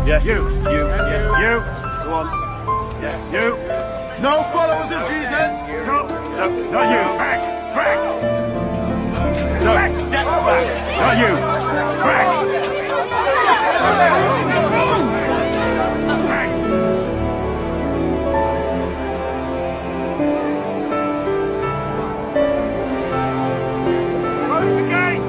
Yes. You. Yes. You. Go on. Yes. You. No followers of Jesus. No. No. Not you. Back. Back. No. Back. Step back. Not you. Back. Back. Close the gate.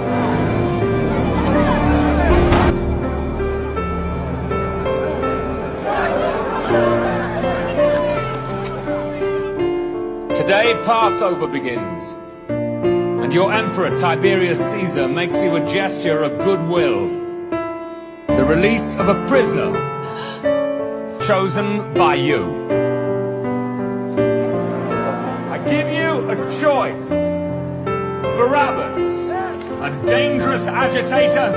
Today Passover begins, and your Emperor Tiberius Caesar makes you a gesture of goodwill, the release of a prisoner chosen by you. I give you a choice: Barabbas, a dangerous agitator,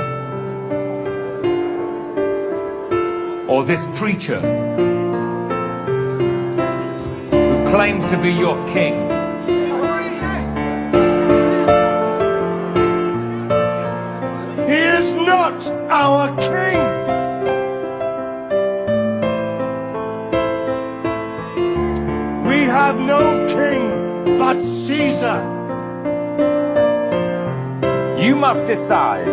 or this preacher claims to be your king. He is not our king. We have no king but Caesar. You must decide.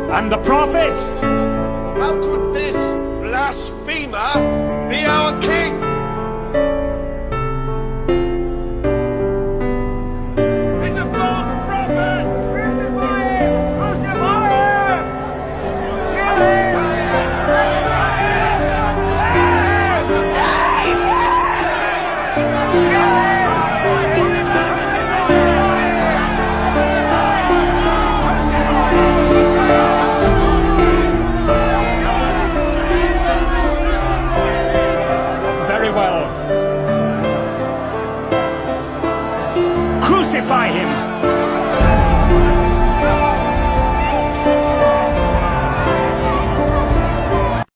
And the prophet? How could this blasphemer be our king? He's a false prophet! Crucify him! Crucify him! Kill him! Save well. Crucify him!